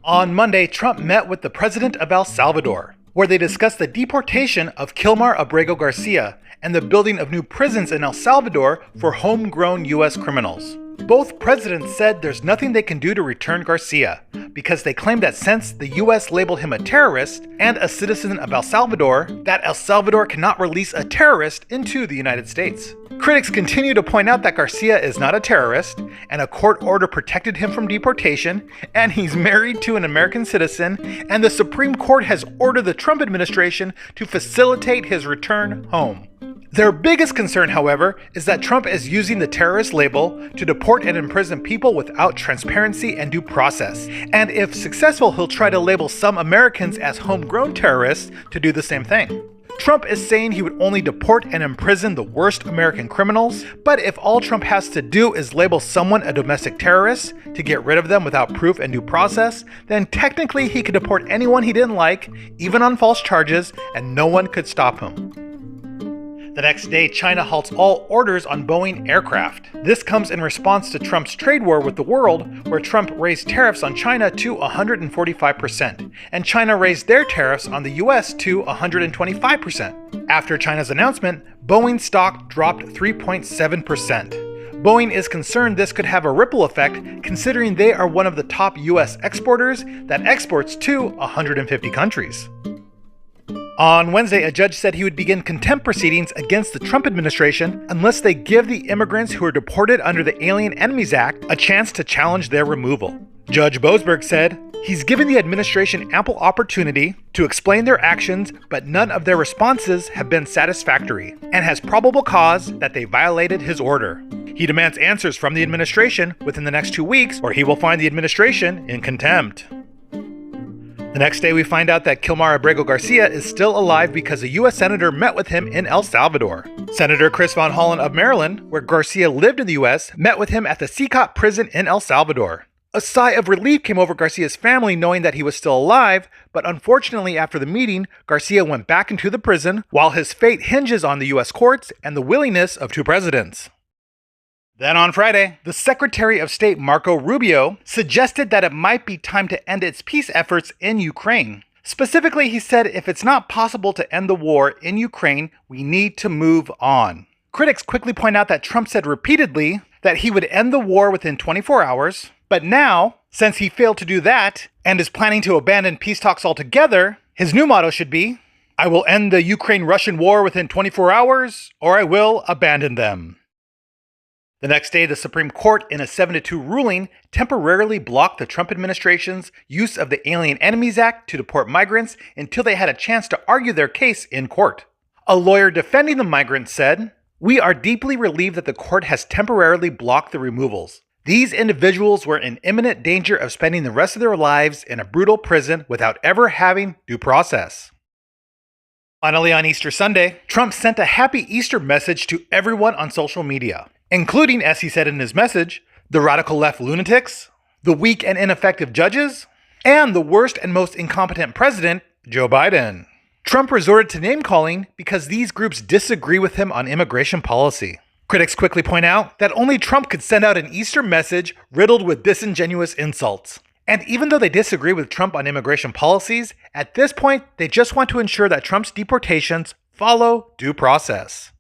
On Monday, Trump met with the president of El Salvador, where they discussed the deportation of Kilmar Abrego Garcia and the building of new prisons in El Salvador for homegrown U.S. criminals. Both presidents said there's nothing they can do to return Garcia, because they claim that since the U.S. labeled him a terrorist and a citizen of El Salvador, that El Salvador cannot release a terrorist into the United States. Critics continue to point out that Garcia is not a terrorist, and a court order protected him from deportation, and he's married to an American citizen, and the Supreme Court has ordered the Trump administration to facilitate his return home. Their biggest concern, however, is that Trump is using the terrorist label to deport and imprison people without transparency and due process. And if successful, he'll try to label some Americans as homegrown terrorists to do the same thing. Trump is saying he would only deport and imprison the worst American criminals, but if all Trump has to do is label someone a domestic terrorist to get rid of them without proof and due process, then technically he could deport anyone he didn't like, even on false charges, and no one could stop him. The next day, China halts all orders on Boeing aircraft. This comes in response to Trump's trade war with the world, where Trump raised tariffs on China to 145%, and China raised their tariffs on the US to 125%. After China's announcement, Boeing stock dropped 3.7%. Boeing is concerned this could have a ripple effect, considering they are one of the top US exporters that exports to 150 countries. On Wednesday, a judge said he would begin contempt proceedings against the Trump administration unless they give the immigrants who are deported under the Alien Enemies Act a chance to challenge their removal. Judge Boasberg said, "He's given the administration ample opportunity to explain their actions, but none of their responses have been satisfactory, and has probable cause that they violated his order. He demands answers from the administration within the next 2 weeks, or he will find the administration in contempt." The next day, we find out that Kilmar Abrego Garcia is still alive because a U.S. senator met with him in El Salvador. Senator Chris von Hollen of Maryland, where Garcia lived in the U.S., met with him at the Secot prison in El Salvador. A sigh of relief came over Garcia's family knowing that he was still alive, but unfortunately after the meeting, Garcia went back into the prison, while his fate hinges on the U.S. courts and the willingness of two presidents. Then on Friday, the Secretary of State Marco Rubio suggested that it might be time to end its peace efforts in Ukraine. Specifically, he said if it's not possible to end the war in Ukraine, we need to move on. Critics quickly point out that Trump said repeatedly that he would end the war within 24 hours, but now, since he failed to do that and is planning to abandon peace talks altogether, his new motto should be, "I will end the Ukraine-Russian war within 24 hours, or I will abandon them." The next day, the Supreme Court, in a 7-2 ruling, temporarily blocked the Trump administration's use of the Alien Enemies Act to deport migrants until they had a chance to argue their case in court. A lawyer defending the migrants said, "We are deeply relieved that the court has temporarily blocked the removals. These individuals were in imminent danger of spending the rest of their lives in a brutal prison without ever having due process." Finally, on Easter Sunday, Trump sent a happy Easter message to everyone on social media, including, as he said in his message, the radical left lunatics, the weak and ineffective judges, and the worst and most incompetent president, Joe Biden. Trump resorted to name-calling because these groups disagree with him on immigration policy. Critics quickly point out that only Trump could send out an Easter message riddled with disingenuous insults. And even though they disagree with Trump on immigration policies, at this point, they just want to ensure that Trump's deportations follow due process.